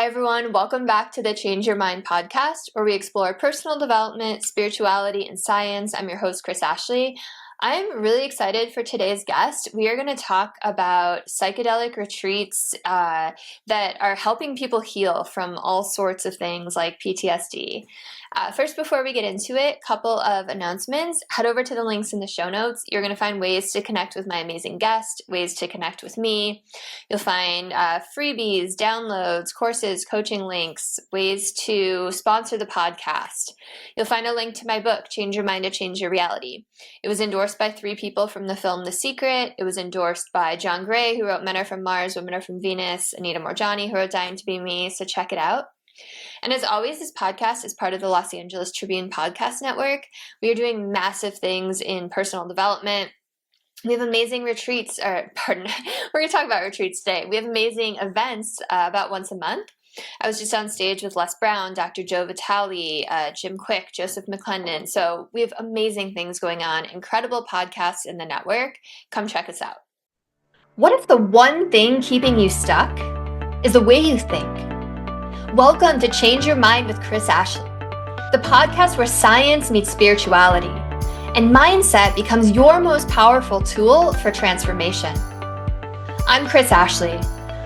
Hi, everyone. Welcome back to the Change Your Mind podcast, where we explore personal development, spirituality, and science. I'm your host, Kris Ashley. I'm really excited for today's guest. We are going to talk about psychedelic retreats that are helping people heal from all sorts of things like PTSD. First, before we get into it, a couple of announcements. Head over to the links in the show notes. You're going to find ways to connect with my amazing guest, ways to connect with me. You'll find freebies, downloads, courses, coaching links, ways to sponsor the podcast. You'll find a link to my book, Change Your Mind to Change Your Reality. It was endorsed by 3 people from the film The Secret. It was endorsed by John Gray, who wrote Men Are From Mars, Women Are From Venus, Anita Moorjani, who wrote Dying to Be Me, so check it out. And as always, this podcast is part of the Los Angeles Tribune Podcast Network. We are doing massive things in personal development. We have amazing retreats, we're going to talk about retreats today. We have amazing events about once a month. I was just on stage with Les Brown, Dr. Joe Vitale, Jim Quick, Joseph McClendon. So we have amazing things going on, incredible podcasts in the network. Come check us out. What if the one thing keeping you stuck is the way you think? Welcome to Change Your Mind with Kris Ashley, the podcast where science meets spirituality and mindset becomes your most powerful tool for transformation. I'm Kris Ashley,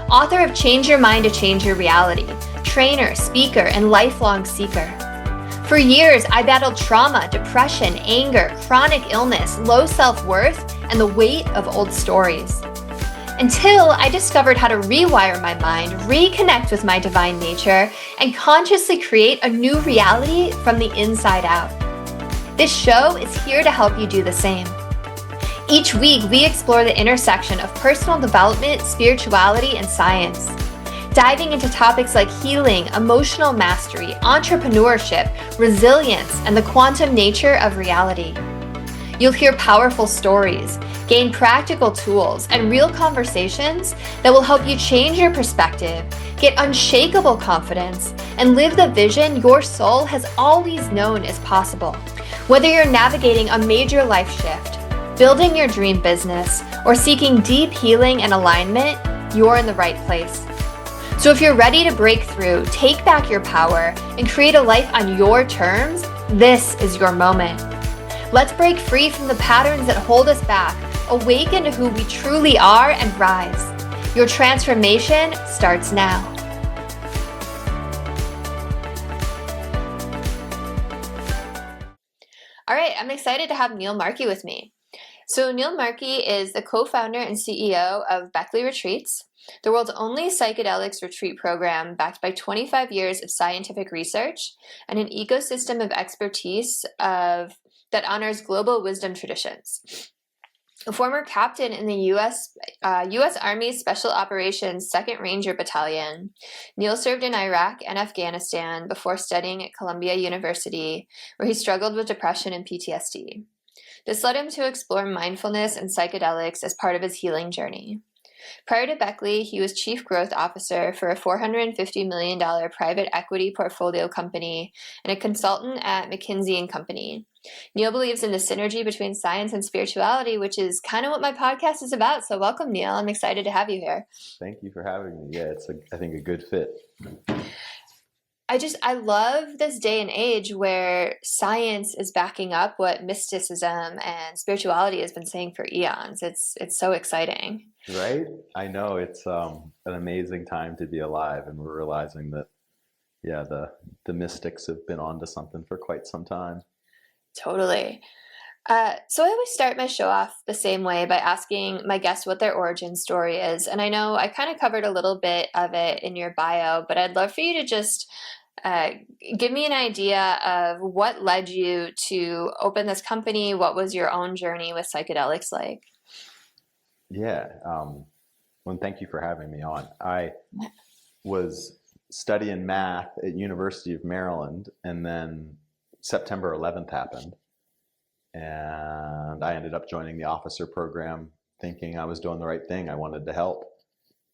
author of Change Your Mind to Change Your Reality, trainer, speaker, and lifelong seeker. For years, I battled trauma, depression, anger, chronic illness, low self-worth, and the weight of old stories. Until I discovered how to rewire my mind, reconnect with my divine nature, and consciously create a new reality from the inside out. This show is here to help you do the same. Each week, we explore the intersection of personal development, spirituality, and science, diving into topics like healing, emotional mastery, entrepreneurship, resilience, and the quantum nature of reality. You'll hear powerful stories, gain practical tools, and real conversations that will help you change your perspective, get unshakable confidence, and live the vision your soul has always known is possible. Whether you're navigating a major life shift, building your dream business, or seeking deep healing and alignment, you're in the right place. So if you're ready to break through, take back your power, and create a life on your terms, this is your moment. Let's break free from the patterns that hold us back, awaken to who we truly are, and rise. Your transformation starts now. All right, I'm excited to have Neil Markey with me. So Neil Markey is the co-founder and CEO of Beckley Retreats, the world's only psychedelics retreat program backed by 25 years of scientific research and an ecosystem of expertise that honors global wisdom traditions. A former captain in the U.S. Army Special Operations 2nd Ranger Battalion, Neil served in Iraq and Afghanistan before studying at Columbia University, where he struggled with depression and PTSD. This led him to explore mindfulness and psychedelics as part of his healing journey. Prior to Beckley, he was Chief Growth Officer for a $450 million private equity portfolio company and a consultant at McKinsey & Company. Neil believes in the synergy between science and spirituality, which is kind of what my podcast is about. So welcome, Neil. I'm excited to have you here. Thank you for having me. Yeah, it's I think a good fit. I love this day and age where science is backing up what mysticism and spirituality has been saying for eons. It's so exciting. Right? I know it's an amazing time to be alive, and we're realizing that, yeah, the mystics have been onto something for quite some time. Totally. So I always start my show off the same way by asking my guests what their origin story is. And I know I kind of covered a little bit of it in your bio, but I'd love for you to just give me an idea of what led you to open this company. What was your own journey with psychedelics like? Yeah. Well, thank you for having me on. I was studying math at University of Maryland, and then September 11th happened. And I ended up joining the officer program thinking I was doing the right thing. I wanted to help.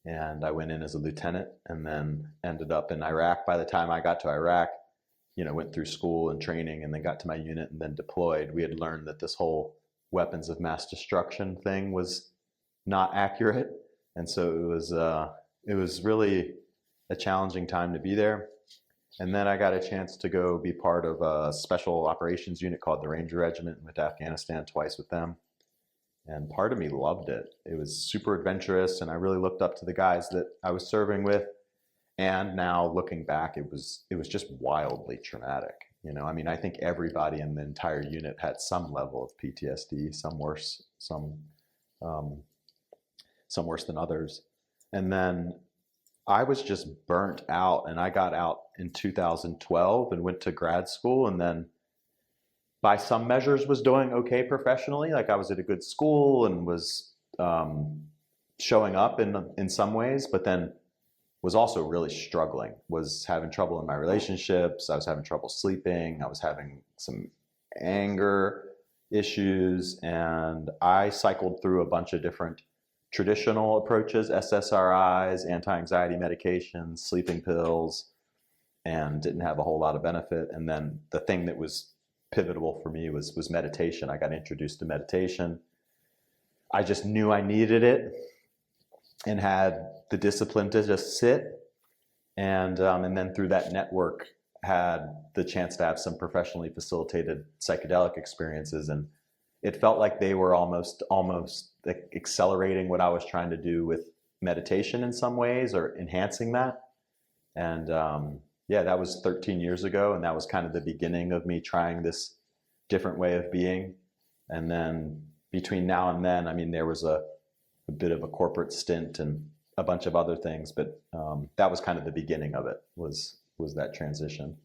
And I went in as a lieutenant and then ended up in Iraq. By the time I got to Iraq, went through school and training and then got to my unit and then deployed. We had learned that this whole weapons of mass destruction thing was not accurate. And so it was really a challenging time to be there. And then I got a chance to go be part of a special operations unit called the Ranger Regiment, and went to Afghanistan twice with them. And part of me loved it. It was super adventurous, and I really looked up to the guys that I was serving with. And now looking back, it was just wildly traumatic. You know, I mean, I think everybody in the entire unit had some level of PTSD, some worse, some worse than others. And then I was just burnt out, and I got out in 2012 and went to grad school, and then by some measures was doing okay professionally. Like I was at a good school and was showing up in some ways, but then was also really struggling, was having trouble in my relationships. I was having trouble sleeping. I was having some anger issues, and I cycled through a bunch of different traditional approaches, SSRIs, anti-anxiety medications, sleeping pills, and didn't have a whole lot of benefit. And then the thing that was pivotal for me was meditation. I got introduced to meditation. I just knew I needed it and had the discipline to just sit. And then through that network, had the chance to have some professionally facilitated psychedelic experiences. And it felt like they were almost accelerating what I was trying to do with meditation in some ways, or enhancing that. And yeah, that was 13 years ago. And that was kind of the beginning of me trying this different way of being. And then between now and then, I mean, there was a bit of a corporate stint and a bunch of other things, but that was kind of the beginning of it, was that transition.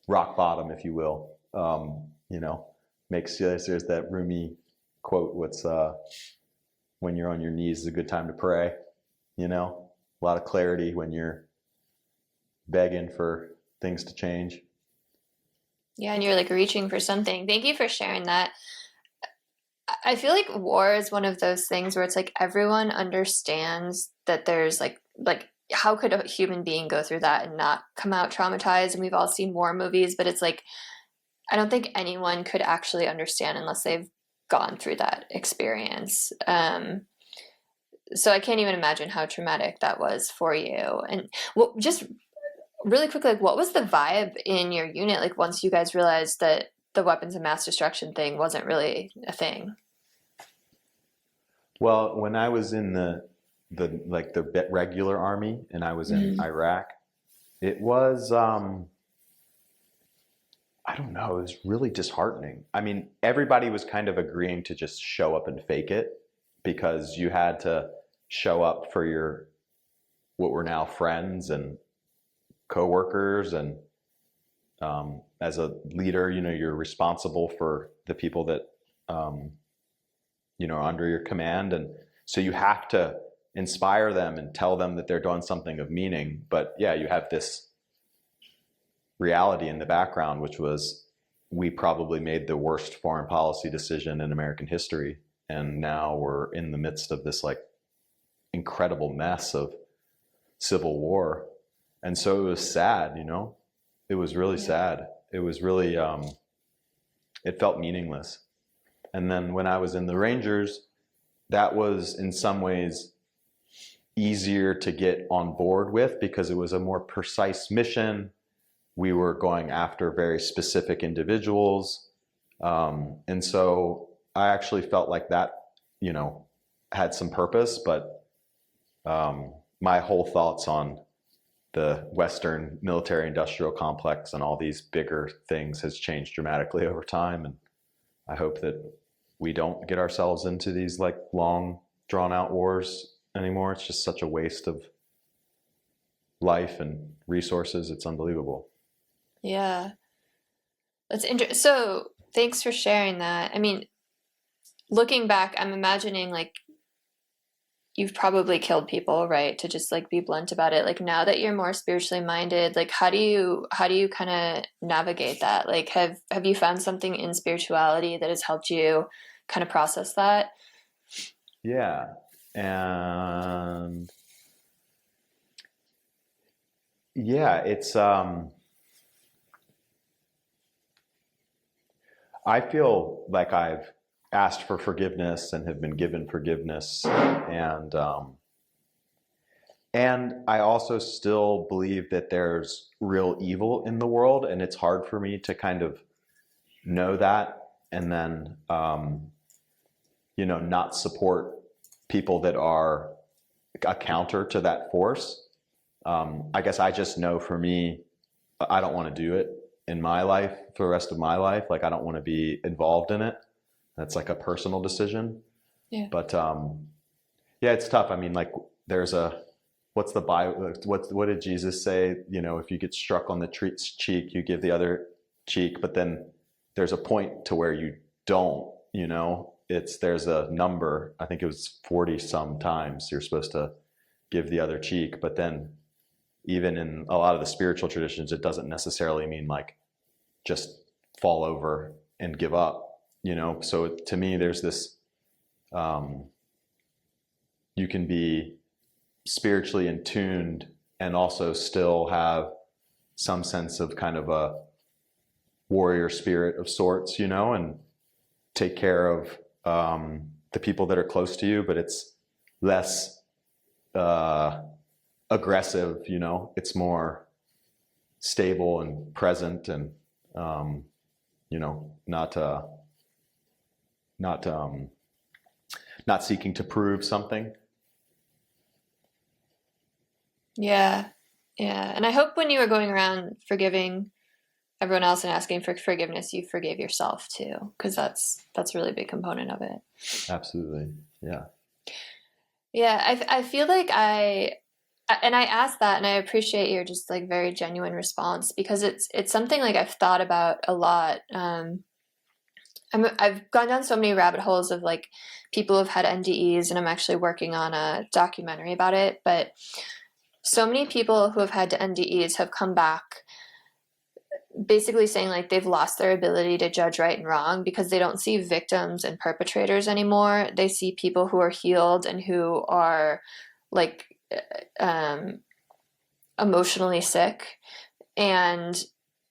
Rock bottom, if you will. You know, there's that Rumi quote, when you're on your knees is a good time to pray. You know, a lot of clarity when you're begging for things to change. Yeah, and you're like reaching for something. Thank you for sharing that. I feel like war is one of those things where it's like everyone understands that there's like how could a human being go through that and not come out traumatized? And we've all seen war movies, but it's like I don't think anyone could actually understand unless they've gone through that experience. So I can't even imagine how traumatic that was for you. And just really quickly, like, what was the vibe in your unit? Like once you guys realized that the weapons of mass destruction thing wasn't really a thing? Well, when I was in the regular army and I was in Iraq, it was, I don't know, it was really disheartening. I mean, everybody was kind of agreeing to just show up and fake it, because you had to show up for your, what were now friends and coworkers, and as a leader, you know, you're responsible for the people that you know, are under your command, and so you have to inspire them and tell them that they're doing something of meaning. But yeah, you have this reality in the background, which was, we probably made the worst foreign policy decision in American history, and now we're in the midst of this like incredible mess of civil war. And so it was sad, you know, it was really sad. It was really, it felt meaningless. And then when I was in the Rangers, that was in some ways easier to get on board with, because it was a more precise mission. We were going after very specific individuals. And so I actually felt like that, you know, had some purpose, but my whole thoughts on the Western military industrial complex and all these bigger things has changed dramatically over time. And I hope that we don't get ourselves into these like long drawn out wars anymore. It's just such a waste of life and resources. It's unbelievable. Yeah. That's interesting. So thanks for sharing that. I mean, looking back, I'm imagining like you've probably killed people, right? To just like be blunt about it. Like now that you're more spiritually minded, like how do you kind of navigate that? Like have you found something in spirituality that has helped you kind of process that? Yeah. And yeah, it's I feel like I've asked for forgiveness and have been given forgiveness, and And I also still believe that there's real evil in the world, and it's hard for me to kind of know that and then, not support people that are a counter to that force. I guess I just know for me, I don't want to do it in my life for the rest of my life. Like, I don't want to be involved in it. That's like a personal decision. Yeah. But yeah, it's tough. I mean, like, there's what's the Bible? What did Jesus say? If you get struck on the cheek, you give the other cheek. But then there's a point to where you don't. There's a number. I think it was 40 some times you're supposed to give the other cheek. But then, even in a lot of the spiritual traditions, it doesn't necessarily mean like just fall over and give up. So to me, there's this. You can be spiritually in tuned and also still have some sense of kind of a warrior spirit of sorts, and take care of the people that are close to you, but it's less aggressive, it's more stable and present and, not seeking to prove something. Yeah. Yeah. And I hope when you were going around forgiving everyone else and asking for forgiveness, you forgave yourself too, because that's a really big component of it. Absolutely. Yeah. Yeah. I feel like I asked that, and I appreciate your just like very genuine response, because it's something like I've thought about a lot. I've gone down so many rabbit holes of like people who've had NDEs, and I'm actually working on a documentary about it. But so many people who have had NDEs have come back basically saying like they've lost their ability to judge right and wrong, because they don't see victims and perpetrators anymore. They see people who are healed and who are like emotionally sick, and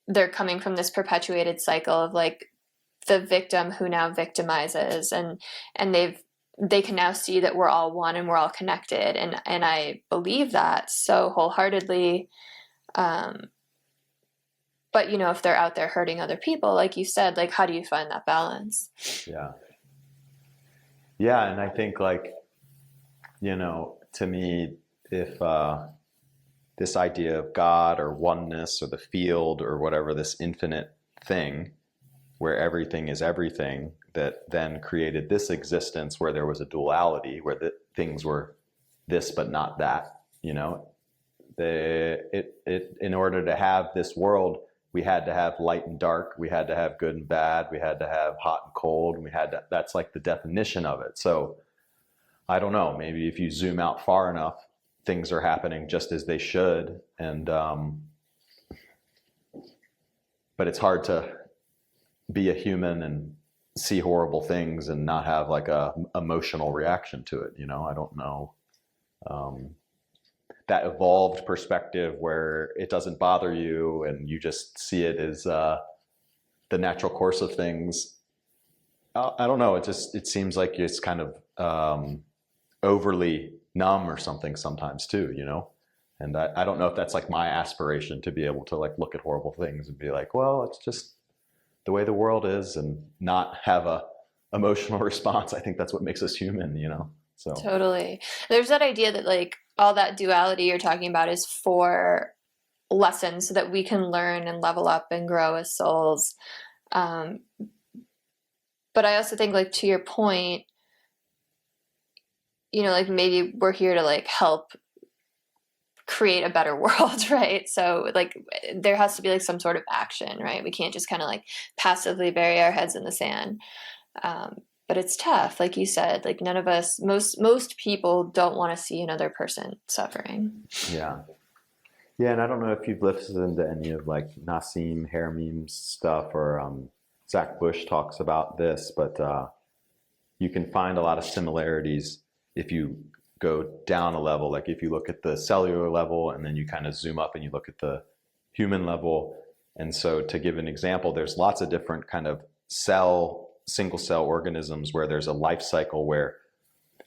they're coming from this perpetuated cycle of like the victim who now victimizes, and they can now see that we're all one and we're all connected, and I believe that so wholeheartedly. But if they're out there hurting other people, like you said, like how do you find that balance? Yeah, and I think like, to me, if this idea of God or oneness or the field or whatever, this infinite thing where everything is everything, that then created this existence where there was a duality, where things were this but not that, in order to have this world, we had to have light and dark, we had to have good and bad, we had to have hot and cold, and that's like the definition of it. So I don't know, maybe if you zoom out far enough, things are happening just as they should. And but it's hard to be a human and see horrible things and not have like a emotional reaction to it. I don't know. That evolved perspective where it doesn't bother you and you just see it as the natural course of things. I don't know. It seems like it's kind of overly numb or something sometimes too, and I don't know if that's like my aspiration, to be able to like look at horrible things and be like, well, it's just the way the world is, and not have a emotional response. I think that's what makes us human, so. Totally. There's that idea that like all that duality you're talking about is for lessons so that we can learn and level up and grow as souls. But I also think, like, to your point, like maybe we're here to like help create a better world, right? So like there has to be like some sort of action, right? We can't just kind of like passively bury our heads in the sand. But it's tough, like you said, like none of us, most people don't want to see another person suffering. Yeah. And I don't know if you've listened to any of like Nassim Haramim's stuff, or Zach Bush talks about this, but you can find a lot of similarities if you go down a level. Like if you look at the cellular level and then you kind of zoom up and you look at the human level. And so, to give an example, there's lots of different kind of single cell organisms where there's a life cycle where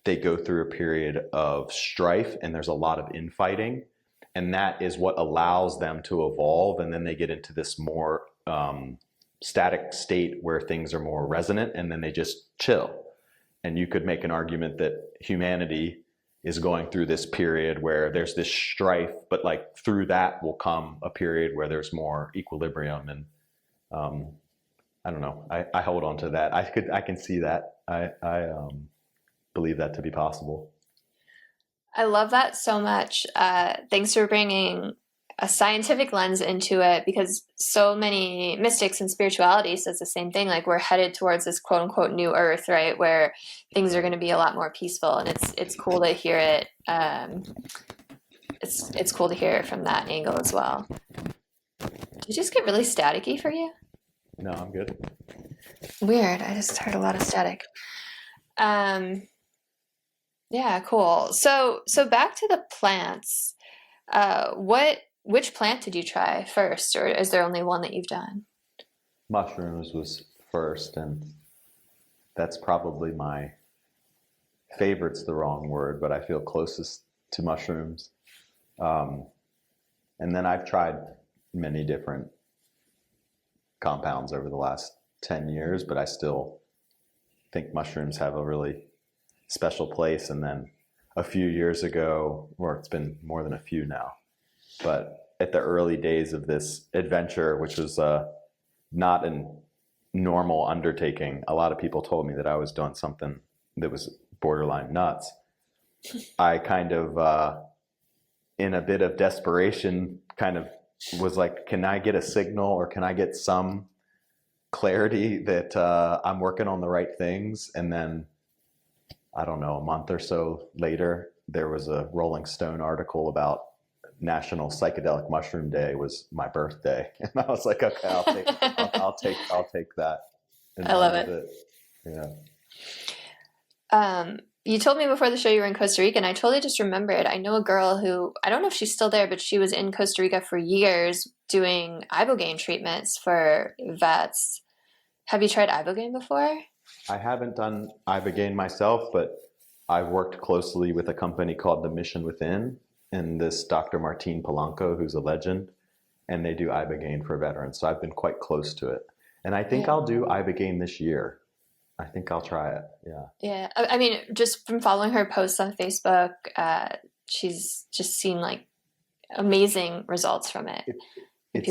they go through a period of strife and there's a lot of infighting. And that is what allows them to evolve. And then they get into this more static state where things are more resonant, and then they just chill. And you could make an argument that humanity is going through this period where there's this strife, but like through that will come a period where there's more equilibrium. And I don't know. I hold on to that. I can see that. I believe that to be possible. I love that so much. Thanks for bringing a scientific lens into it, because so many mystics and spirituality says the same thing. Like, we're headed towards this quote unquote new earth, right? Where things are going to be a lot more peaceful, and it's cool to hear it. It's cool to hear it from that angle as well. Did it just get really staticky for you? No, I'm good. Weird. I just heard a lot of static. Yeah, cool. So back to the plants. Which plant did you try first, or is there only one that you've done? Mushrooms was first, and that's probably my favorite's the wrong word, but I feel closest to mushrooms. And then I've tried many different compounds over the last 10 years, but I still think mushrooms have a really special place. And then a few years ago, or it's been more than a few now, but at the early days of this adventure, which was not a normal undertaking, a lot of people told me that I was doing something that was borderline nuts. I kind of, in a bit of desperation, kind of was like, can I get a signal, or can I get some clarity that I'm working on the right things? And then, I don't know, a month or so later, there was a Rolling Stone article about National Psychedelic Mushroom Day was my birthday, and I was like, okay, I'll take that. And I love it. Yeah. You told me before the show you were in Costa Rica, and I totally just remembered. I know a girl who, I don't know if she's still there, but she was in Costa Rica for years doing Ibogaine treatments for vets. Have you tried Ibogaine before? I haven't done Ibogaine myself, but I've worked closely with a company called The Mission Within, and this Dr. Martine Polanco, who's a legend, and they do Ibogaine for veterans. So I've been quite close to it. And I think I'll do Ibogaine this year. I think I'll try it. Yeah. Yeah. I mean, just from following her posts on Facebook, she's just seen like amazing results from it. It's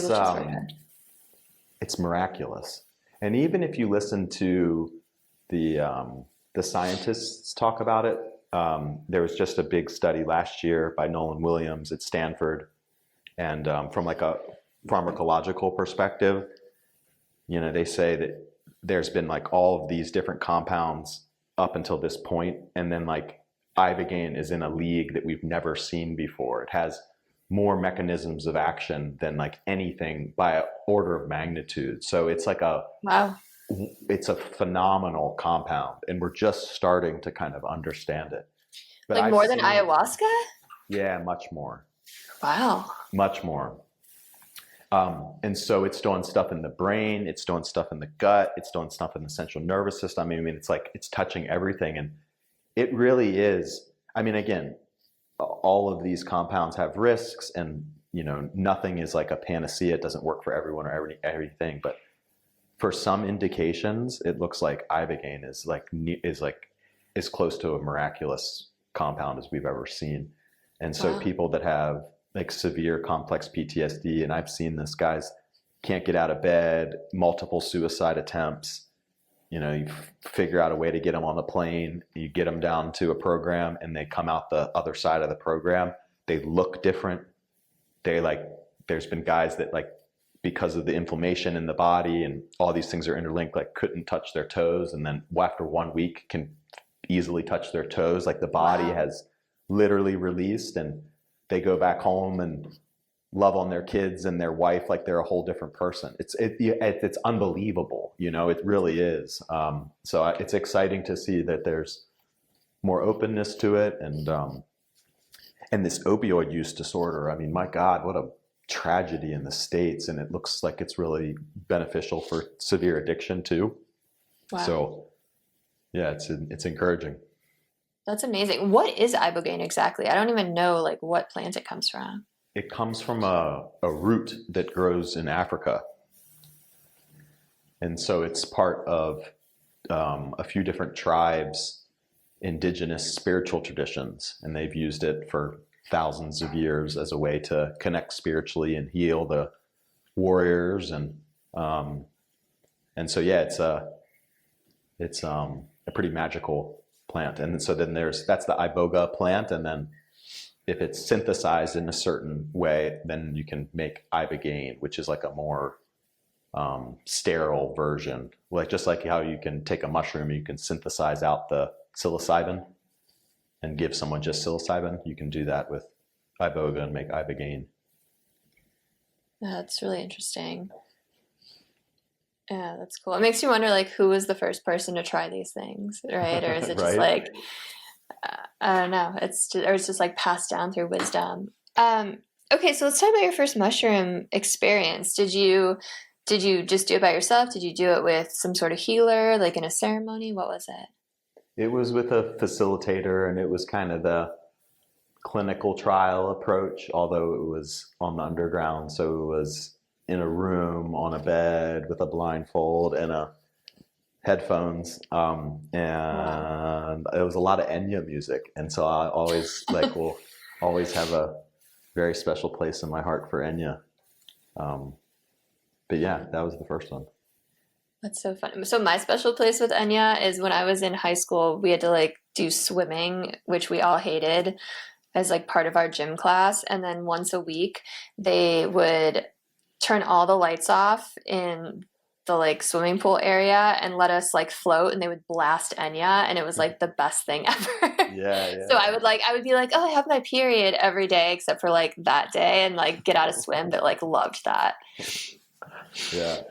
miraculous. And even if you listen to the scientists talk about it, there was just a big study last year by Nolan Williams at Stanford. And from like a pharmacological perspective, they say that there's been like all of these different compounds up until this point, and then like Ibogaine is in a league that we've never seen before. It has more mechanisms of action than like anything by an order of magnitude. So it's like it's a phenomenal compound, and we're just starting to kind of understand it. But like more than ayahuasca? Yeah, much more. Wow. Much more. And so it's doing stuff in the brain, it's doing stuff in the gut, it's doing stuff in the central nervous system. I mean, it's like, it's touching everything. And it really is, I mean, again, all of these compounds have risks, and, nothing is like a panacea. It doesn't work for everyone or everything. But for some indications, it looks like Ibogaine is as close to a miraculous compound as we've ever seen. And so people that have like severe complex PTSD, and I've seen this, guys can't get out of bed, multiple suicide attempts, you figure out a way to get them on the plane, you get them down to a program, and they come out the other side of the program, they look different. There's been guys that like, because of the inflammation in the body and all these things are interlinked, like couldn't touch their toes, and then after 1 week can easily touch their toes. Like the body has literally released, and they go back home and love on their kids and their wife like they're a whole different person. It's unbelievable, it really is. So it's exciting to see that there's more openness to it, and this opioid use disorder. I mean, my God, what a tragedy in the States, and it looks like it's really beneficial for severe addiction too. Wow. So yeah, it's encouraging. That's amazing. What is Ibogaine exactly? I don't even know like what plant it comes from. It comes from a root that grows in Africa. And so it's part of a few different tribes' indigenous spiritual traditions. And they've used it for thousands of years as a way to connect spiritually and heal the warriors. And so, yeah, it's a pretty magical plant. And so then that's the Iboga plant. And then if it's synthesized in a certain way, then you can make Ibogaine, which is like a more sterile version. Like just like how you can take a mushroom, you can synthesize out the Psilocybin and give someone just Psilocybin. You can do that with Iboga and make Ibogaine. That's really interesting. Yeah, that's cool. It makes you wonder, like, who was the first person to try these things, right? Or is it just Right? like, I don't know, or it's just like passed down through wisdom. Okay, so let's talk about your first mushroom experience. Did you just do it by yourself? Did you do it with some sort of healer, like in a ceremony? What was it? It was with a facilitator, and it was kind of the clinical trial approach, although it was on the underground. So it was in a room on a bed with a blindfold and headphones. And it was a lot of Enya music. And so I always will always have a very special place in my heart for Enya. But yeah, that was the first one. That's so funny. So my special place with Enya is when I was in high school, we had to like do swimming, which we all hated, as like part of our gym class. And then once a week, they would turn all the lights off in the like swimming pool area and let us like float, and they would blast Enya, and it was like the best thing ever. Yeah. So I would be like, oh, I have my period every day except for like that day, and like get out of swim, but like loved that. Yeah.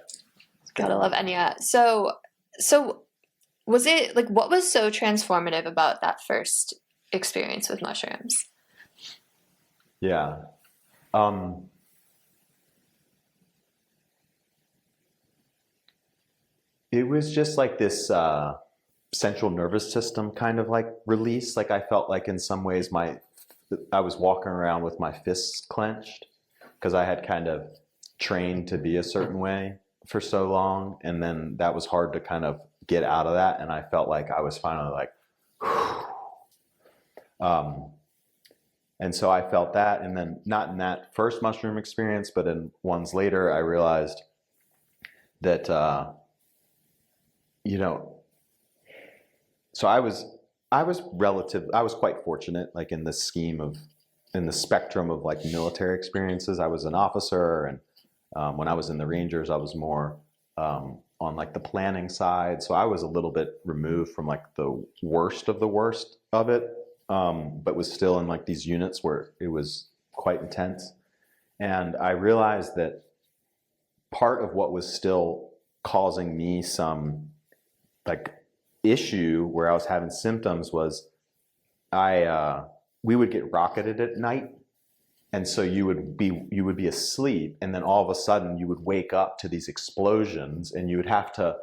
Gotta love Enya. So was it like, what was so transformative about that first experience with mushrooms? Yeah. It was just like this central nervous system kind of like release. Like I felt like in some ways I was walking around with my fists clenched because I had kind of trained to be a certain way for so long. And then that was hard to kind of get out of that. And I felt like I was finally like, and so I felt that. And then not in that first mushroom experience, but in ones later, I realized that, so I was quite fortunate, like in the spectrum of like military experiences. I was an officer, and when I was in the Rangers, I was more on like the planning side. So I was a little bit removed from like the worst of it, but was still in like these units where it was quite intense. And I realized that part of what was still causing me some like issue where I was having symptoms was we would get rocketed at night. And so you would be asleep, and then all of a sudden you would wake up to these explosions, and you would have to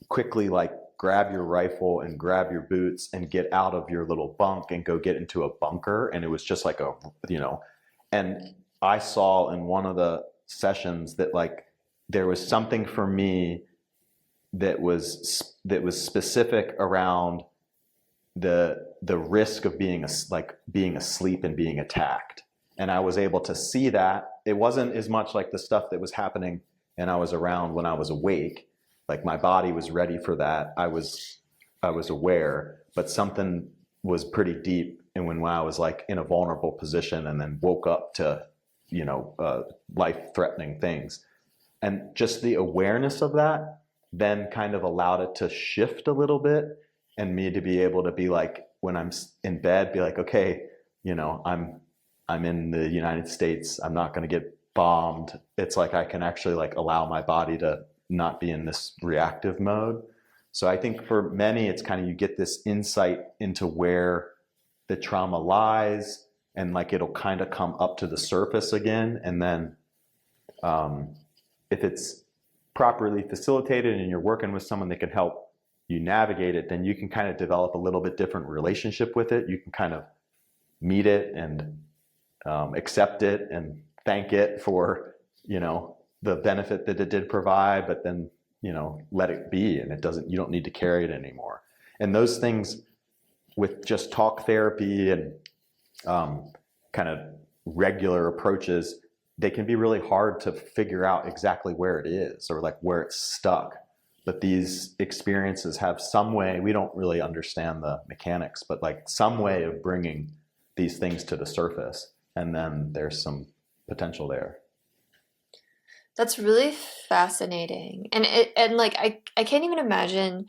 quickly like grab your rifle and grab your boots and get out of your little bunk and go get into a bunker. And it was just like and I saw in one of the sessions that like there was something for me that was specific around the risk of being asleep and being attacked. And I was able to see that. It wasn't as much like the stuff that was happening and I was around when I was awake. Like my body was ready for that. I was aware, but something was pretty deep. And when I was like in a vulnerable position and then woke up to, life-threatening things. And just the awareness of that then kind of allowed it to shift a little bit, and me to be able to be like, when I'm in bed, be like, okay, I'm in the United States. I'm not going to get bombed. It's like I can actually like allow my body to not be in this reactive mode. So I think for many, it's kind of, you get this insight into where the trauma lies, and like it'll kind of come up to the surface again. And then if it's properly facilitated and you're working with someone that can help you navigate it, then you can kind of develop a little bit different relationship with it. You can kind of meet it and accept it and thank it for, the benefit that it did provide, but then, let it be, and you don't need to carry it anymore. And those things with just talk therapy and kind of regular approaches, they can be really hard to figure out exactly where it is or like where it's stuck. But these experiences have some way, we don't really understand the mechanics, but like some way of bringing these things to the surface. And then there's some potential there. That's really fascinating. And like, I can't even imagine,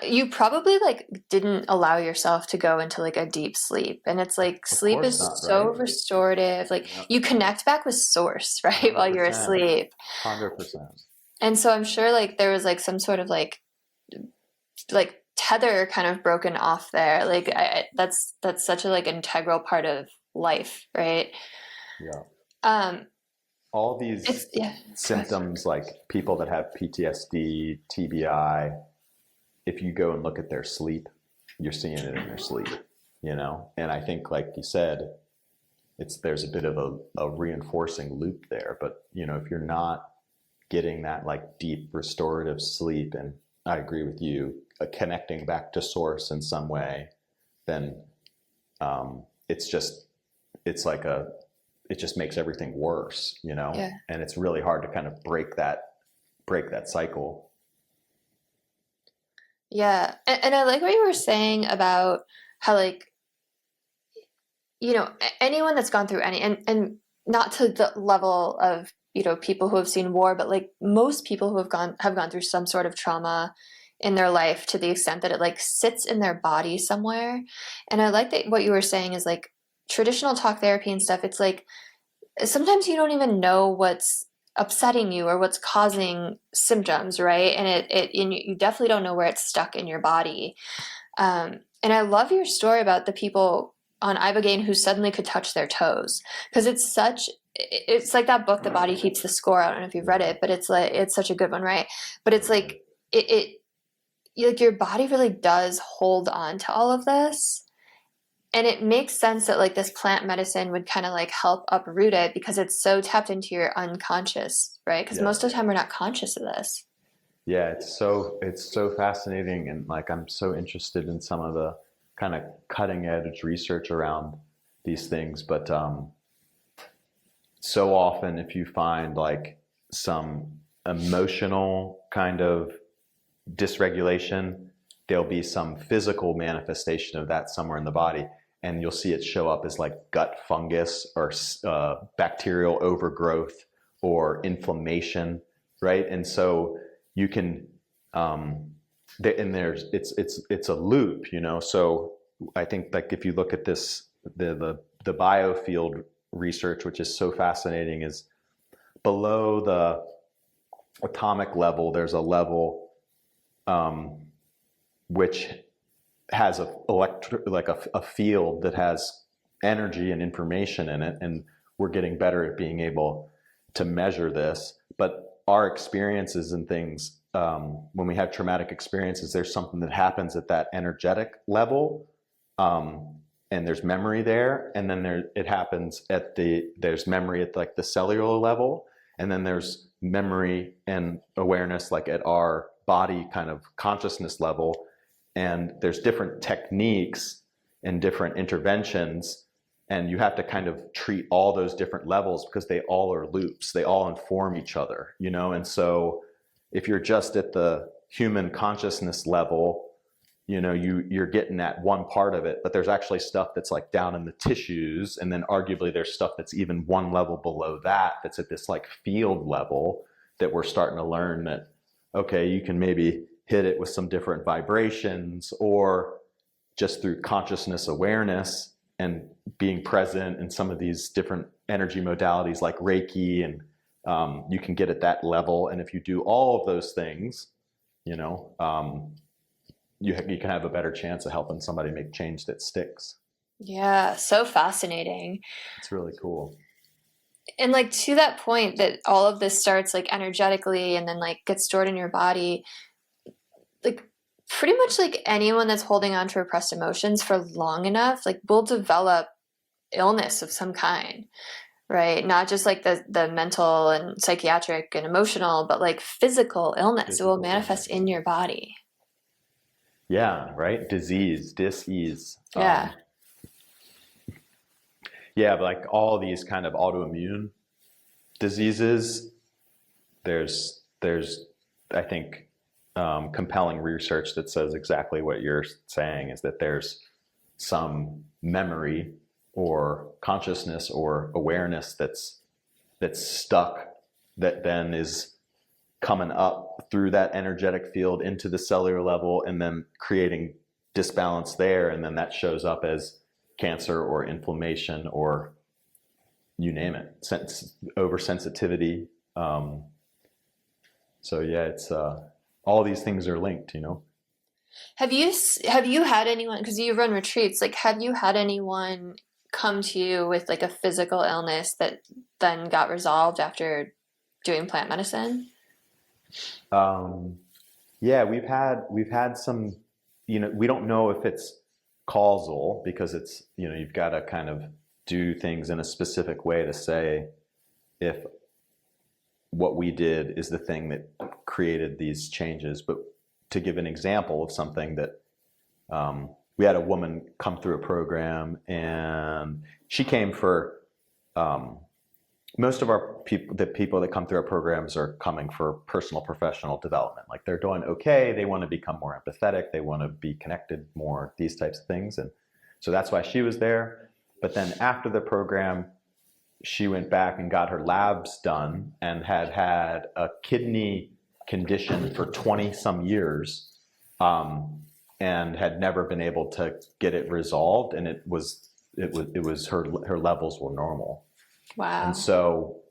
you probably like didn't allow yourself to go into like a deep sleep. And it's like, sleep is not, so right? restorative. Like you connect back with source, right? While you're 100%. asleep. 100%. And so I'm sure like there was like some sort of like tether kind of broken off there. Like that's such a like integral part of life, right? Yeah. All these Yeah. symptoms, like people that have PTSD, TBI, if you go and look at their sleep, you're seeing it in their sleep, And I think, like you said, there's a bit of a reinforcing loop there. But, if you're not getting that like deep restorative sleep, and I agree with you, connecting back to source in some way, then it just makes everything worse, Yeah. And it's really hard to kind of break that cycle. Yeah. And I like what you were saying about how like, anyone that's gone through any, and not to the level of, people who have seen war, but like most people who have gone through some sort of trauma in their life to the extent that it like sits in their body somewhere. And I like that what you were saying is like traditional talk therapy and stuff. It's like, sometimes you don't even know what's upsetting you or what's causing symptoms, right? And you definitely don't know where it's stuck in your body. And I love your story about the people on Ibogaine who suddenly could touch their toes, because it's like that book, The Body Keeps the Score. I don't know if you've read it, but it's such a good one, right? But it's like like your body really does hold on to all of this. And it makes sense that like this plant medicine would kind of like help uproot it because it's so tapped into your unconscious, right? Because most of the time we're not conscious of this. Yeah, it's so fascinating, and like I'm so interested in some of the kind of cutting edge research around these things. But so often, if you find like some emotional kind of dysregulation, there'll be some physical manifestation of that somewhere in the body. And you'll see it show up as like gut fungus or bacterial overgrowth or inflammation, right? And so you can, it's a loop, So I think like if you look at this, the Biofield research, which is so fascinating, is below the atomic level, there's a level which has a field that has energy and information in it, and we're getting better at being able to measure this. But our experiences and things, when we have traumatic experiences, there's something that happens at that energetic level, and there's memory there, and then it happens there's memory at like the cellular level, and then there's memory and awareness like at our body kind of consciousness level. And there's different techniques and different interventions, and you have to kind of treat all those different levels because they all are loops. They all inform each other, And so if you're just at the human consciousness level, you're getting at one part of it, but there's actually stuff that's like down in the tissues. And then arguably there's stuff that's even one level below that's at this like field level that we're starting to learn that, okay, you can maybe hit it with some different vibrations or just through consciousness awareness and being present in some of these different energy modalities like Reiki, and you can get at that level. And if you do all of those things, you can have a better chance of helping somebody make change that sticks. Yeah, so fascinating. It's really cool. And like to that point that all of this starts like energetically and then like gets stored in your body, like pretty much like anyone that's holding on to repressed emotions for long enough, like will develop illness of some kind, right? Not just like the mental and psychiatric and emotional, but like physical illness. It will manifest in your body. Yeah, right. Disease, dis-ease. Yeah. Yeah, but like all these kind of autoimmune diseases, there's I think compelling research that says exactly what you're saying, is that there's some memory or consciousness or awareness that's stuck, that then is coming up through that energetic field into the cellular level and then creating disbalance there, and then that shows up as cancer or inflammation or you name it, oversensitivity. So yeah, it's all these things are linked, you know. Have you had anyone, because you run retreats, like have you had anyone come to you with like a physical illness that then got resolved after doing plant medicine? Yeah, we've had some, you know, we don't know if it's causal, because it's, you know, you've got to kind of do things in a specific way to say if what we did is the thing that created these changes. But to give an example of something that we had a woman come through a program, and she came for most of our people, the people that come through our programs are coming for personal professional development. Like they're doing okay, they want to become more empathetic, they want to be connected more, these types of things. And so that's why she was there. But then after the program, she went back and got her labs done and had had a kidney condition for 20 some years, and had never been able to get it resolved. And it was her levels were normal. Wow. And so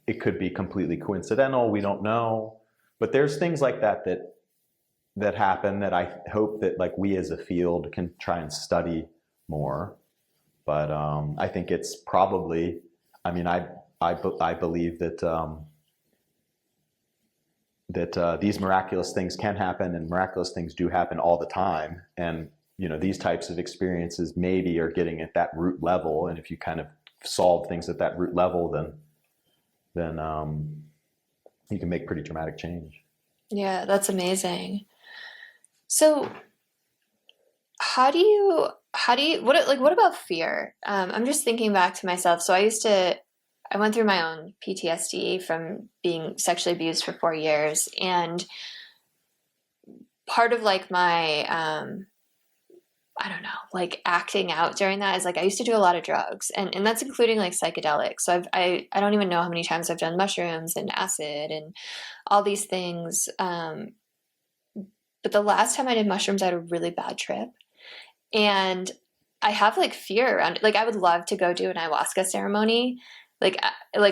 it could be completely coincidental. We don't know, but there's things like that happen that I hope that like we as a field can try and study more. But I think it's probably, I mean, I believe that these miraculous things can happen, and miraculous things do happen all the time. And, you know, these types of experiences maybe are getting at that root level. And if you kind of solve things at that root level, then you can make pretty dramatic change. Yeah, that's amazing. So what about fear? I'm just thinking back to myself. So I went through my own PTSD from being sexually abused for 4 years. And part of like my, I don't know, like acting out during that is like I used to do a lot of drugs, and that's including like psychedelics. So I don't even know how many times I've done mushrooms and acid and all these things. But the last time I did mushrooms, I had a really bad trip, and I have like fear around it. Like I would love to go do an ayahuasca ceremony, like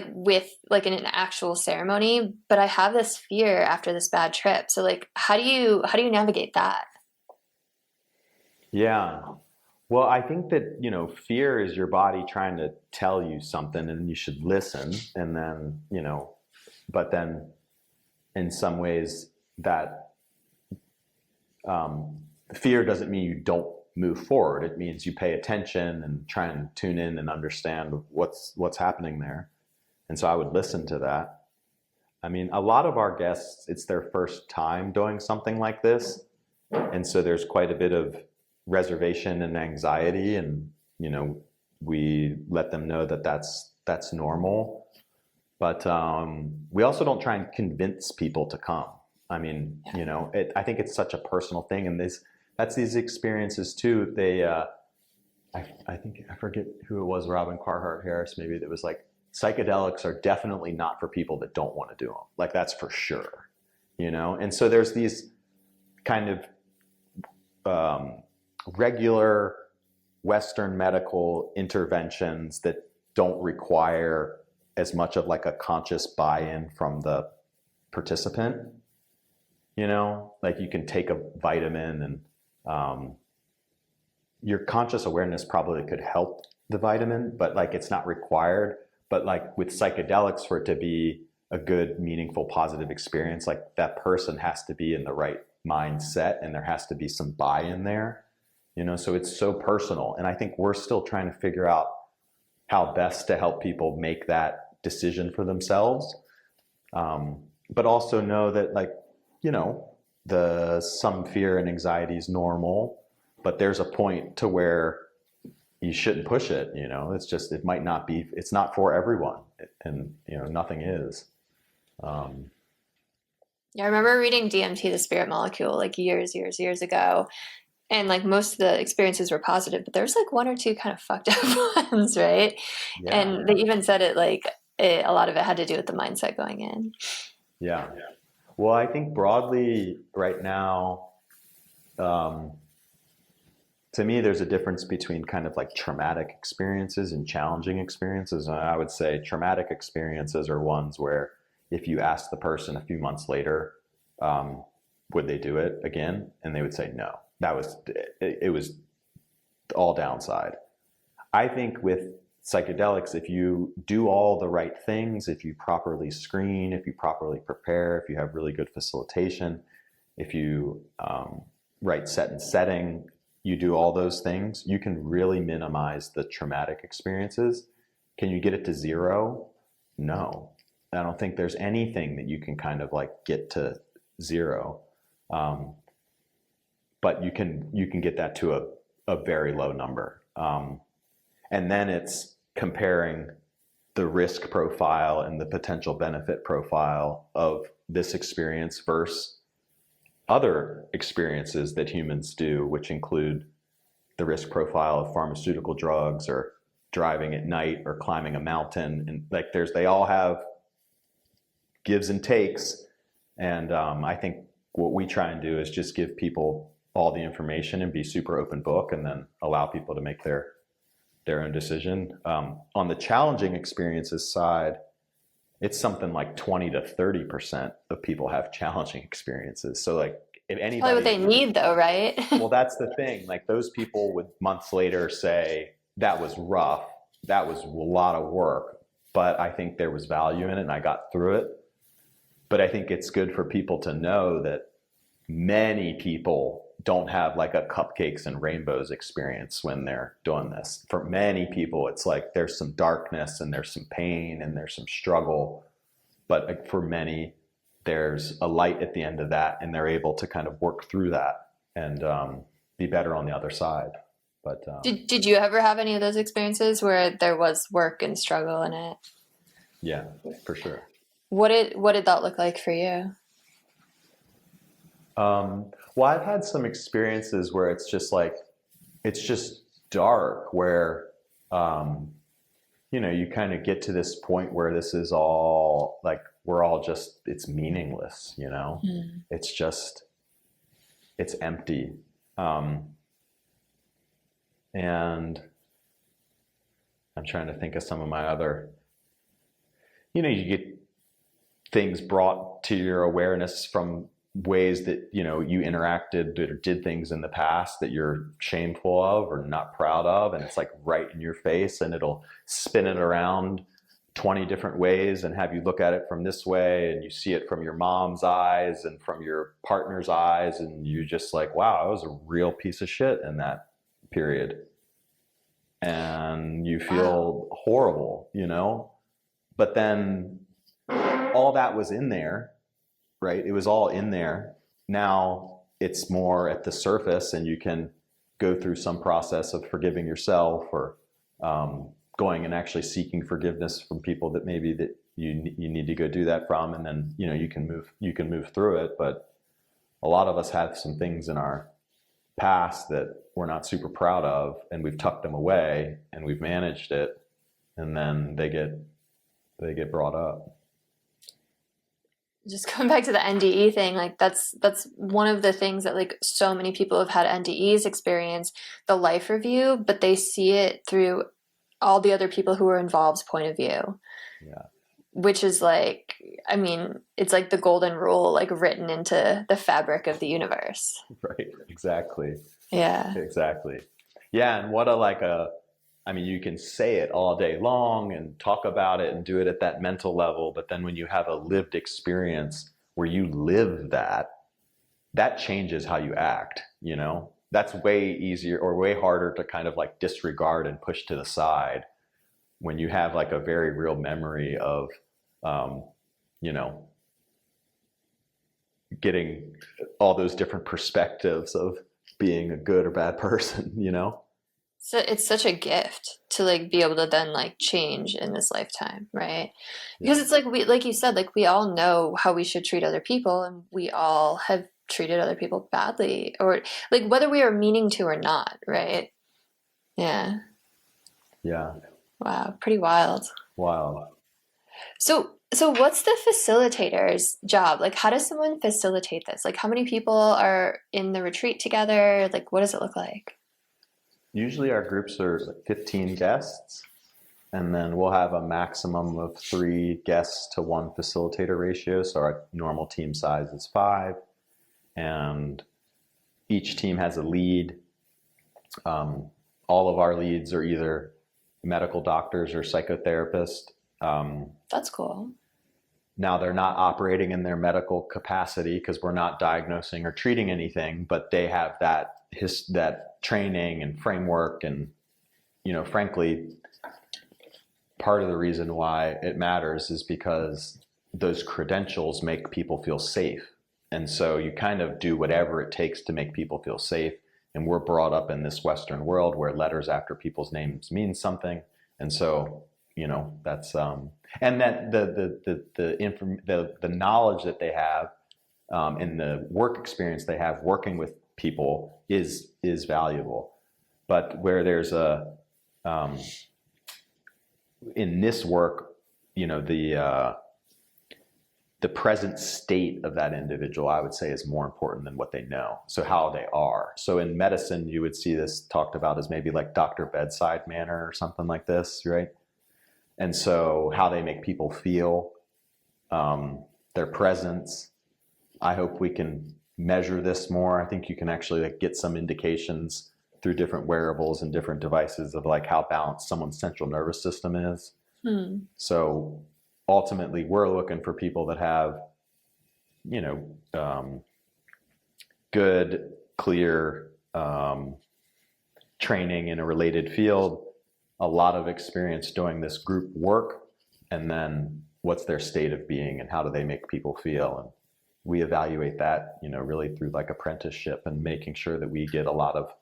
with like an actual ceremony, but I have this fear after this bad trip. So like, how do you navigate that? Yeah. Well, I think that, you know, fear is your body trying to tell you something, and you should listen. And then, you know, but then in some ways that fear doesn't mean you don't move forward. It means you pay attention and try and tune in and understand what's happening there. And so I would listen to that. I mean, a lot of our guests, it's their first time doing something like this. And so there's quite a bit of reservation and anxiety, and, you know, we let them know that that's normal. But we also don't try and convince people to come. I mean, you know, I think it's such a personal thing, and that's these experiences too. They, I think, I forget who it was, Robin Carhart Harris, maybe, that was like, psychedelics are definitely not for people that don't want to do them. Like, that's for sure, you know? And so there's these kind of regular Western medical interventions that don't require as much of like a conscious buy-in from the participant. You know, like you can take a vitamin, and your conscious awareness probably could help the vitamin, but like it's not required. But like with psychedelics, for it to be a good, meaningful, positive experience, like that person has to be in the right mindset, and there has to be some buy-in there, so it's so personal. And I think we're still trying to figure out how best to help people make that decision for themselves. But also know that, like, some fear and anxiety is normal, but there's a point to where you shouldn't push it. It's just, it's not for everyone, and nothing is. Yeah, I remember reading DMT, the Spirit Molecule, like years ago. And like most of the experiences were positive, but there's like one or two kind of fucked up ones, right? Yeah. And they even said it like a lot of it had to do with the mindset going in. Yeah. Well, I think broadly right now, to me, there's a difference between kind of like traumatic experiences and challenging experiences. And I would say traumatic experiences are ones where if you ask the person a few months later, would they do it again? And they would say no. It was all downside. I think with psychedelics, if you do all the right things, if you properly screen, if you properly prepare, if you have really good facilitation, if you right set and setting, you do all those things, you can really minimize the traumatic experiences. Can you get it to zero? No. I don't think there's anything that you can kind of like get to zero. But you can get that to a very low number. And then it's comparing the risk profile and the potential benefit profile of this experience versus other experiences that humans do, which include the risk profile of pharmaceutical drugs or driving at night or climbing a mountain. And like they all have gives and takes. And I think what we try and do is just give people all the information and be super open book, and then allow people to make their own decision. On the challenging experiences side, it's something like 20 to 30% of people have challenging experiences. So like if anybody, Probably what they need though, right? Well, that's the thing. Like those people would months later say, that was rough. That was a lot of work, but I think there was value in it and I got through it. But I think it's good for people to know that many people don't have like a cupcakes and rainbows experience when they're doing this. For many people, it's like there's some darkness and there's some pain and there's some struggle. But like for many, there's a light at the end of that, and they're able to kind of work through that and be better on the other side. But did you ever have any of those experiences where there was work and struggle in it? Yeah, for sure. What did that look like for you? Well, I've had some experiences where it's just dark, where, you kind of get to this point where this is all like, it's meaningless, it's empty. And I'm trying to think of some of my other, you get things brought to your awareness from ways that you interacted or did things in the past that you're shameful of or not proud of, and it's like right in your face, and it'll spin it around 20 different ways and have you look at it from this way, and you see it from your mom's eyes and from your partner's eyes, and you just like, wow, I was a real piece of shit in that period, and you feel horrible, but then all that was in there. Right? It was all in there. Now it's more at the surface, and you can go through some process of forgiving yourself, or going and actually seeking forgiveness from people that maybe that you need to go do that from, and then you can move through it. But a lot of us have some things in our past that we're not super proud of, and we've tucked them away, and we've managed it, and then they get brought up. Just going back to the NDE thing, like that's one of the things that like so many people have had NDEs experience the life review, but they see it through all the other people who were involved's point of view. Yeah. Which is like, I mean, it's like the golden rule, like written into the fabric of the universe. Right. Exactly. Yeah. Exactly. Yeah. And you can say it all day long and talk about it and do it at that mental level. But then when you have a lived experience where you live that, that changes how you act, you know? That's way easier or way harder to kind of like disregard and push to the side when you have like a very real memory of, you know, getting all those different perspectives of being a good or bad person, you know? So it's such a gift to like be able to then like change in this lifetime, right? Because it's like like you said, like we all know how we should treat other people, and we all have treated other people badly, or like whether we are meaning to or not, right? Yeah. Yeah. Wow, pretty wild. Wow. So what's the facilitator's job? Like, how does someone facilitate this? Like, how many people are in the retreat together? Like, what does it look like? Usually our groups are like 15 guests, and then we'll have a maximum of 3 guests to 1 facilitator ratio. So our normal team size is 5, and each team has a lead. All of our leads are either medical doctors or psychotherapists. That's cool. Now they're not operating in their medical capacity because we're not diagnosing or treating anything, but they have that training and framework. And, you know, frankly, part of the reason why it matters is because those credentials make people feel safe. And so you kind of do whatever it takes to make people feel safe. And we're brought up in this Western world where letters after people's names mean something. And so, you know, that's and that the knowledge that they have and the work experience they have working with people is valuable. But where there's in this work, you know, the present state of that individual, I would say, is more important than what they know. So how they are. So in medicine, you would see this talked about as maybe like doctor bedside manner or something like this, right? And so how they make people feel, their presence. I hope we can measure this more. I think you can actually like get some indications through different wearables and different devices of like how balanced someone's central nervous system is. So ultimately, we're looking for people that have, you know, good, clear training in a related field, a lot of experience doing this group work, and then what's their state of being and how do they make people feel. And we evaluate that, you know, really through like apprenticeship and making sure that we get a lot of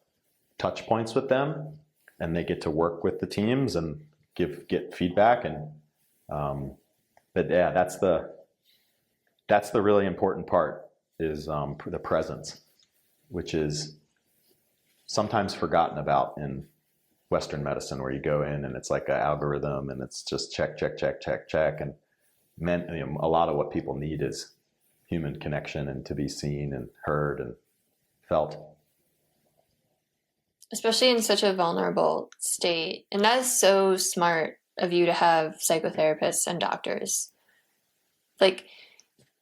touch points with them and they get to work with the teams and get feedback. And but yeah, that's the really important part is the presence, which is sometimes forgotten about in Western medicine, where you go in and it's like an algorithm and it's just check. And you know, a lot of what people need is human connection and to be seen and heard and felt. Especially in such a vulnerable state. And that is so smart of you to have psychotherapists and doctors. Like,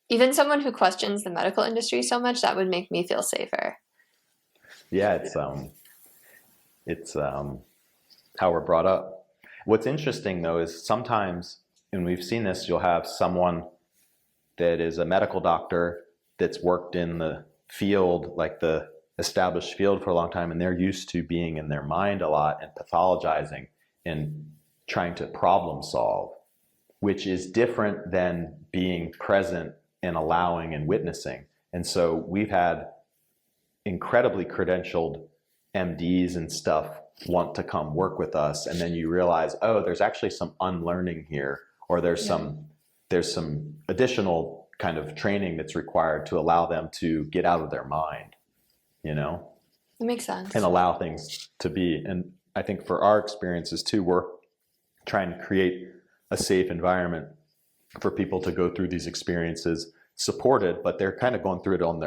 even someone who questions the medical industry so much, that would make me feel safer. Yeah, it's how we're brought up. What's interesting though is sometimes, and we've seen this, you'll have someone that is a medical doctor that's worked in the field, like the established field for a long time, and they're used to being in their mind a lot and pathologizing and trying to problem solve, which is different than being present and allowing and witnessing. And so we've had incredibly credentialed MDs and stuff want to come work with us, and then you realize, oh, there's actually some unlearning here, or there's some additional kind of training that's required to allow them to get out of their mind, you know? That makes sense. And allow things to be. And I think for our experiences too, we're trying to create a safe environment for people to go through these experiences supported, but they're kind of going through it on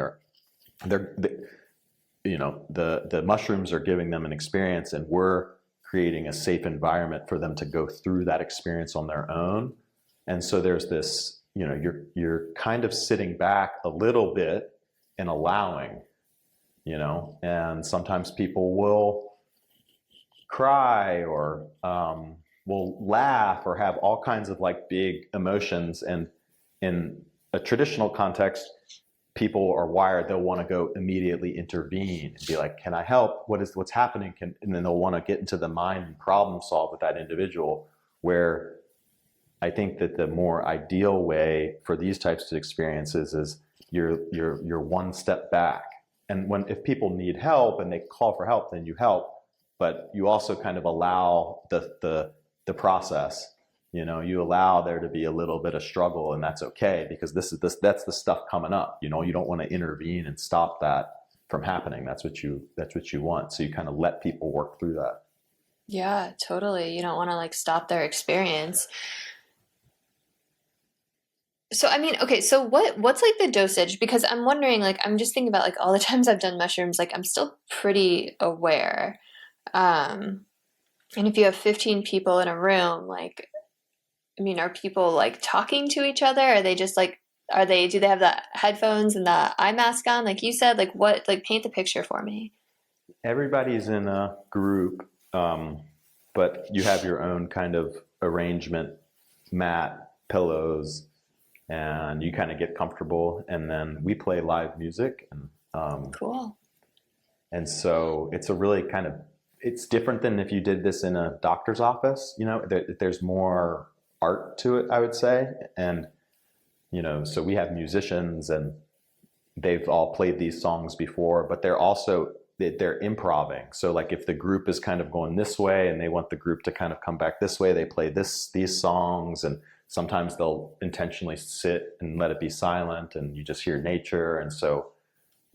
you know, the mushrooms are giving them an experience, and we're creating a safe environment for them to go through that experience on their own. And so there's this, you know, you're kind of sitting back a little bit and allowing, you know, and sometimes people will cry or will laugh or have all kinds of like big emotions. And in a traditional context, people are wired, they'll want to go immediately intervene and be like, can I help? What's happening? And then they'll want to get into the mind and problem solve with that individual, where I think that the more ideal way for these types of experiences is you're one step back. And if people need help and they call for help, then you help, but you also kind of allow the process. You allow there to be a little bit of struggle, and that's okay, because that's the stuff coming up. You don't want to intervene and stop that from happening. That's what you want. So you kind of let people work through that. Yeah, totally. You don't want to like stop their experience. So, I mean, okay, so what's like the dosage? Because I'm wondering, like, I'm just thinking about like all the times I've done mushrooms, like I'm still pretty aware. And if you have 15 people in a room, like, I mean, are people like talking to each other? Are they just like, do they have the headphones and the eye mask on? Like you said, like what, like paint the picture for me. Everybody's in a group, but you have your own kind of arrangement, mat, pillows, and you kind of get comfortable. And then we play live music. And, cool. And so it's a really it's different than if you did this in a doctor's office. There's more art to it, I would say. And, so we have musicians and they've all played these songs before, but they're improving. So like if the group is kind of going this way and they want the group to kind of come back this way, they play these songs, and sometimes they'll intentionally sit and let it be silent and you just hear nature. And so,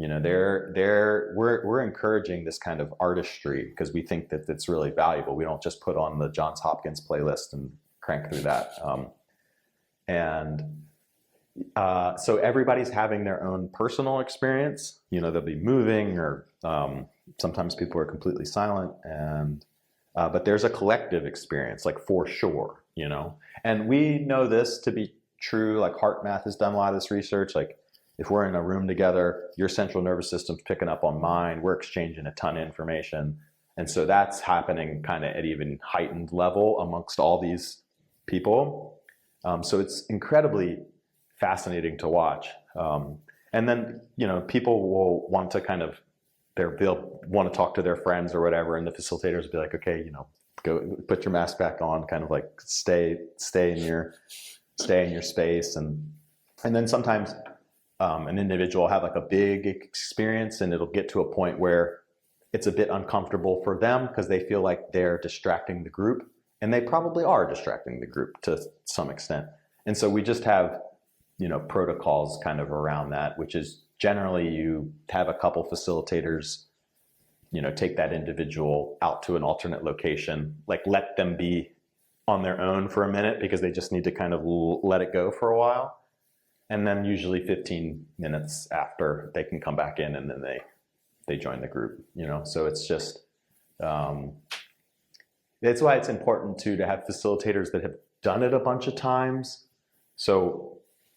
we're encouraging this kind of artistry because we think that it's really valuable. We don't just put on the Johns Hopkins playlist and crank through that. So everybody's having their own personal experience. They'll be moving, or sometimes people are completely silent, but there's a collective experience, like for sure, And we know this to be true. Like HeartMath has done a lot of this research. Like if we're in a room together, your central nervous system's picking up on mine. We're exchanging a ton of information. And so that's happening kind of at even heightened level amongst all these people. So it's incredibly fascinating to watch. And then, people will want to they'll want to talk to their friends or whatever. And the facilitators will be like, okay, go put your mask back on, kind of like stay in your space. And then sometimes an individual will have like a big experience, and it'll get to a point where it's a bit uncomfortable for them because they feel like they're distracting the group, and they probably are distracting the group to some extent. And so we just have, protocols kind of around that, which is generally you have a couple facilitators, take that individual out to an alternate location, like let them be on their own for a minute because they just need to kind of let it go for a while. And then usually 15 minutes after, they can come back in, and then they join the group, So it's just, that's why it's important to have facilitators that have done it a bunch of times. So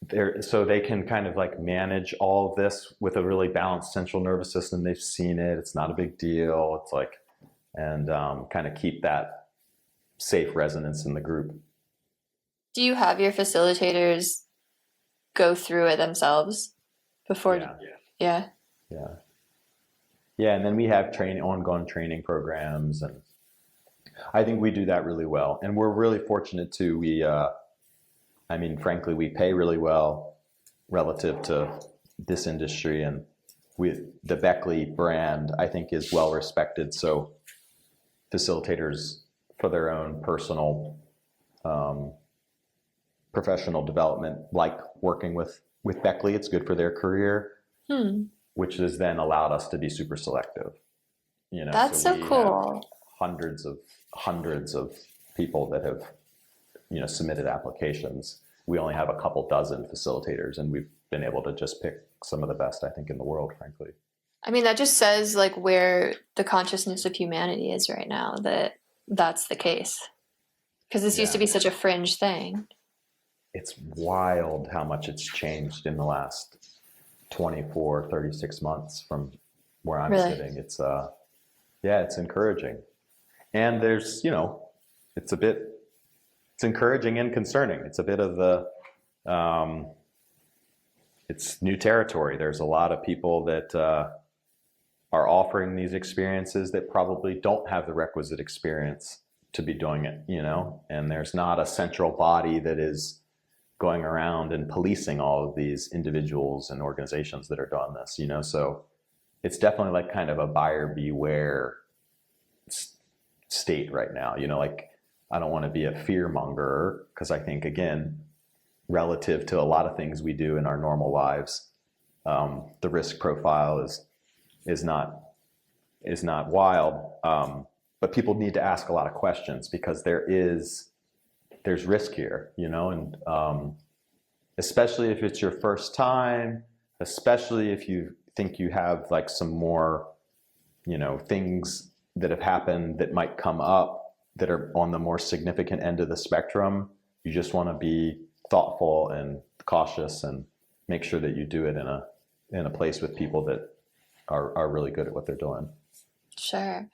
they can kind of like manage all of this with a really balanced central nervous system. They've seen it. It's not a big deal. It's like, and kind of keep that safe resonance in the group. Do you have your facilitators go through it themselves before? Yeah. And then we have ongoing training programs, and I think we do that really well. And we're really fortunate too. Frankly, we pay really well relative to this industry, and the Beckley brand, I think, is well respected. So facilitators, for their own personal professional development, like working with Beckley. It's good for their career, which has then allowed us to be super selective. That's so cool. Hundreds of people that have, submitted applications. We only have a couple dozen facilitators, and we've been able to just pick some of the best, I think, in the world, frankly. I mean, that just says like where the consciousness of humanity is right now, that's the case. Because this used to be such a fringe thing. It's wild how much it's changed in the last 24, 36 months from where I'm sitting. It's, it's encouraging. And there's, it's encouraging and concerning. It's a bit of it's new territory. There's a lot of people that are offering these experiences that probably don't have the requisite experience to be doing it, and there's not a central body that is going around and policing all of these individuals and organizations that are doing this, so it's definitely like kind of a buyer beware state right now, like I don't want to be a fear monger, because I think, again, relative to a lot of things we do in our normal lives, the risk profile is not wild, but people need to ask a lot of questions, because there's risk here, and especially if it's your first time, especially if you think you have like some more, things that have happened that might come up that are on the more significant end of the spectrum. You just want to be thoughtful and cautious and make sure that you do it in a place with people that are really good at what they're doing. Sure.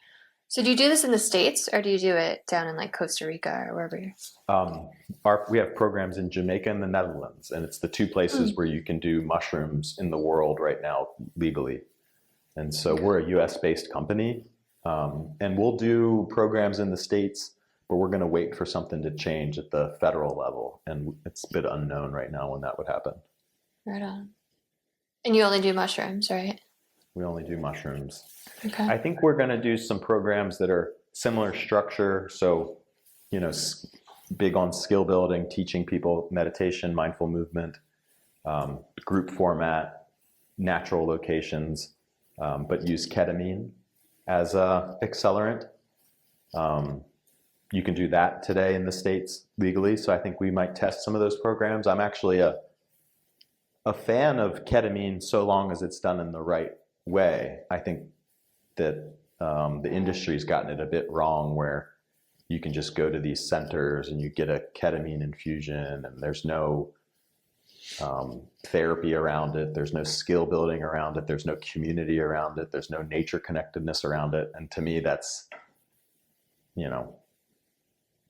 So do you do this in the States, or do you do it down in like Costa Rica or wherever you're? We have programs in Jamaica and the Netherlands, and it's the two places where you can do mushrooms in the world right now legally. And so we're a US-based company, and we'll do programs in the States, but we're going to wait for something to change at the federal level. And it's a bit unknown right now when that would happen. Right on. And you only do mushrooms, right? We only do mushrooms. Okay. I think we're going to do some programs that are similar structure. So, big on skill building, teaching people meditation, mindful movement, group format, natural locations, but use ketamine as a accelerant. You can do that today in the States legally. So I think we might test some of those programs. I'm actually a fan of ketamine so long as it's done in the right way. I think that the industry's gotten it a bit wrong, where you can just go to these centers and you get a ketamine infusion and there's no therapy around it. There's no skill building around it. There's no community around it. There's no nature connectedness around it. And to me, that's,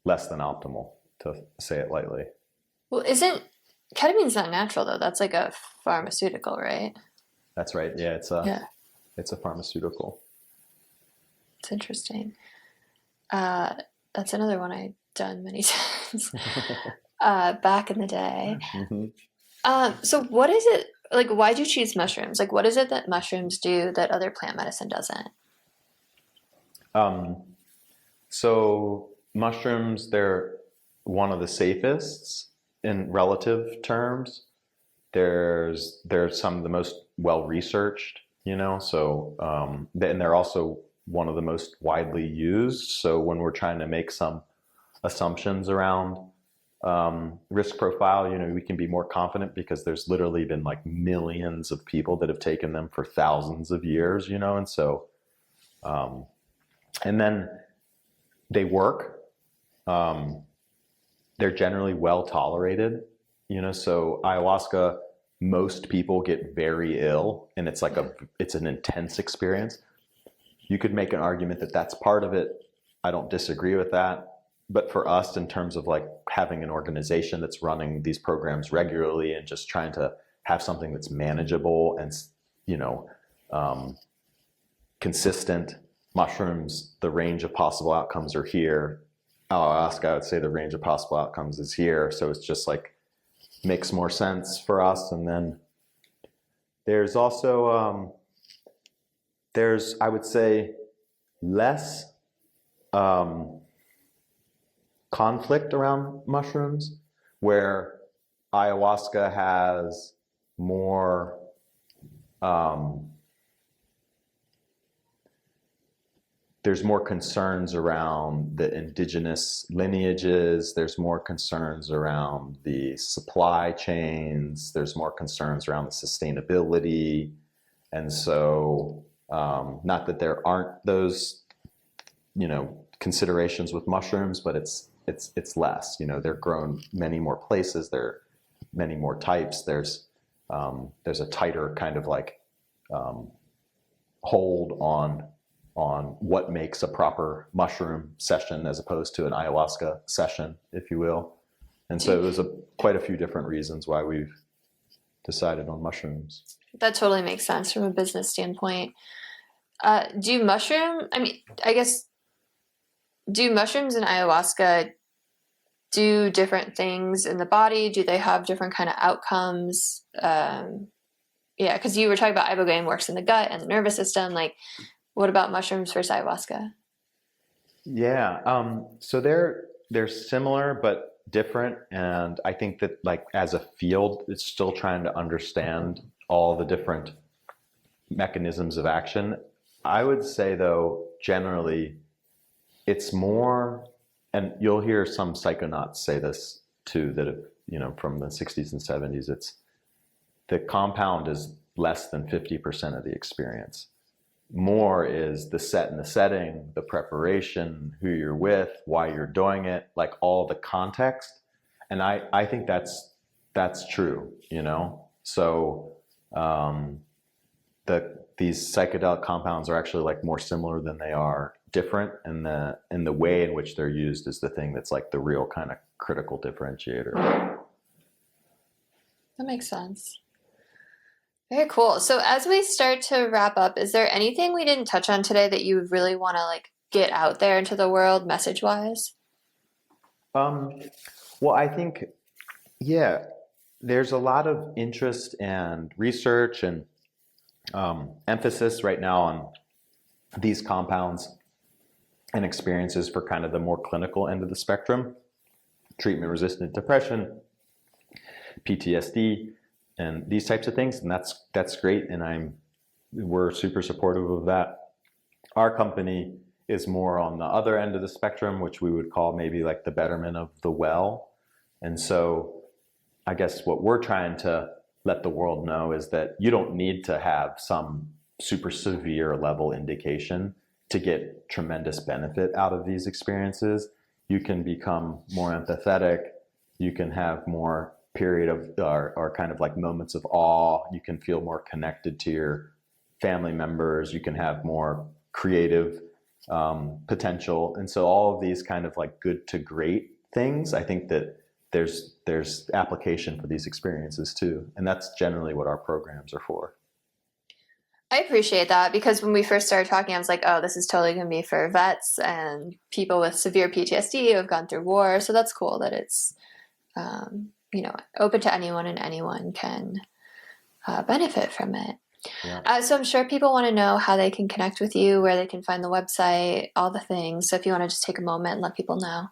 less than optimal, to say it lightly. Well, ketamine's not natural though. That's like a pharmaceutical, right? That's right. Yeah, it's a pharmaceutical. It's interesting. That's another one I've done many times back in the day. Mm-hmm. So what is it, like, why'd you choose mushrooms? Like, what is it that mushrooms do that other plant medicine doesn't? So mushrooms, they're one of the safest in relative terms. They're some of the most well-researched, so, and they're also one of the most widely used. So when we're trying to make some assumptions around risk profile, we can be more confident because there's literally been like millions of people that have taken them for thousands of years, and so, and then they work. They're generally well tolerated, so ayahuasca, most people get very ill, and it's it's an intense experience. You could make an argument that that's part of it. I don't disagree with that. But for us, in terms of like having an organization that's running these programs regularly and just trying to have something that's manageable and, consistent, mushrooms, the range of possible outcomes are here. Ayahuasca, I would say the range of possible outcomes is here. So it's just like makes more sense for us. And then there's also, I would say, less conflict around mushrooms, where ayahuasca has more there's more concerns around the indigenous lineages. There's more concerns around the supply chains. There's more concerns around the sustainability. And so, not that there aren't those, considerations with mushrooms, but it's less. They're grown many more places. There are many more types. There's a tighter kind of like hold on what makes a proper mushroom session as opposed to an ayahuasca session, if you will. And so it was quite a few different reasons why we've decided on mushrooms. That totally makes sense from a business standpoint. Do mushrooms and ayahuasca do different things in the body? Do they have different kind of outcomes? Because you were talking about Ibogaine works in the gut and the nervous system. Like, what about mushrooms versus ayahuasca? Yeah, so they're similar but different, and I think that like as a field, it's still trying to understand all the different mechanisms of action. I would say though, generally, it's more, and you'll hear some psychonauts say this too, that have, from the 60s and 70s, it's the compound is less than 50% of the experience. More is the set and the setting, the preparation, who you're with, why you're doing it, like all the context. And I think that's true, So these psychedelic compounds are actually like more similar than they are different, and the way in which they're used is the thing that's like the real kind of critical differentiator. That makes sense. Very cool. So as we start to wrap up, is there anything we didn't touch on today that you really want to like get out there into the world message wise? Well, I think, there's a lot of interest and research and emphasis right now on these compounds and experiences for kind of the more clinical end of the spectrum, treatment-resistant depression, PTSD, and these types of things, and that's great, and we're super supportive of that. Our company is more on the other end of the spectrum, which we would call maybe like the betterment of the well. And so I guess what we're trying to let the world know is that you don't need to have some super severe level indication to get tremendous benefit out of these experiences. You can become more empathetic. You can have more period of or kind of like moments of awe. You can feel more connected to your family members. You can have more creative potential. And so all of these kind of like good to great things, I think that there's application for these experiences too. And that's generally what our programs are for. I appreciate that, because when we first started talking, I was like, oh, this is totally going to be for vets and people with severe PTSD who have gone through war. So that's cool that it's, open to anyone, and anyone can benefit from it. Yeah. So I'm sure people want to know how they can connect with you, where they can find the website, all the things. So if you want to just take a moment and let people know.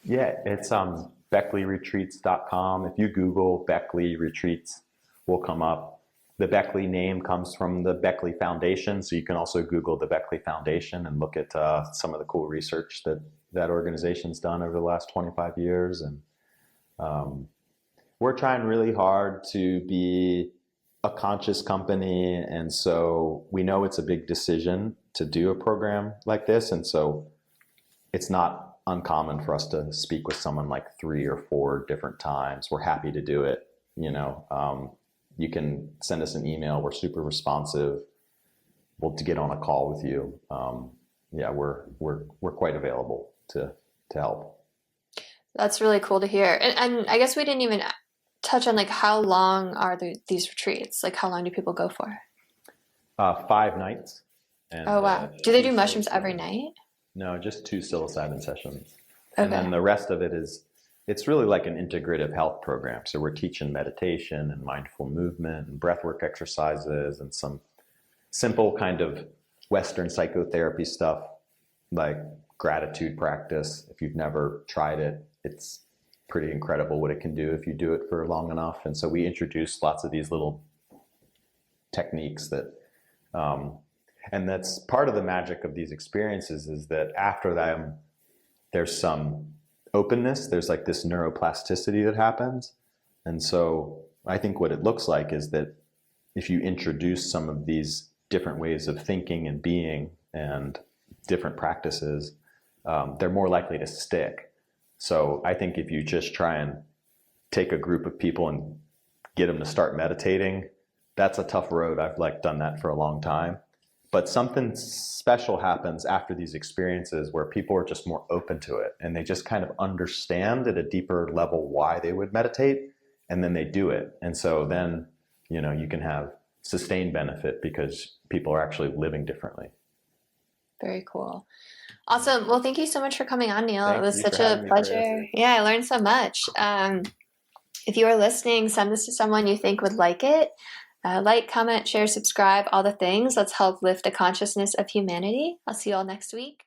Yeah, it's BeckleyRetreats.com. If you Google Beckley Retreats, we'll come up. The Beckley name comes from the Beckley Foundation, so you can also Google the Beckley Foundation and look at some of the cool research that organization's done over the last 25 years. And we're trying really hard to be a conscious company, and so we know it's a big decision to do a program like this, and so it's not uncommon for us to speak with someone like 3 or 4 different times. We're happy to do it. You can send us an email. We're super responsive. We'll get on a call with you. We're quite available to help. That's really cool to hear. And I guess we didn't even touch on like how long are these retreats? Like how long do people go for? 5 nights. And, oh wow! Do they do mushrooms every night? No, just 2 psilocybin sessions. Okay. And then the rest of it it's really like an integrative health program. So we're teaching meditation and mindful movement and breathwork exercises and some simple kind of Western psychotherapy stuff like gratitude practice. If you've never tried it, it's pretty incredible what it can do if you do it for long enough. And so we introduce lots of these little techniques that, and that's part of the magic of these experiences, is that after them, there's some openness. There's like this neuroplasticity that happens. And so I think what it looks like is that if you introduce some of these different ways of thinking and being and different practices, they're more likely to stick. So I think if you just try and take a group of people and get them to start meditating, that's a tough road. I've done that for a long time. But something special happens after these experiences where people are just more open to it, and they just kind of understand at a deeper level why they would meditate. and then they do it. And so then, you can have sustained benefit because people are actually living differently. Very cool. Awesome. Well, thank you so much for coming on, Neil. It was such a me, pleasure. Yeah, I learned so much. If you are listening, send this to someone you think would like it. Like, comment, share, subscribe, all the things. Let's help lift the consciousness of humanity. I'll see you all next week.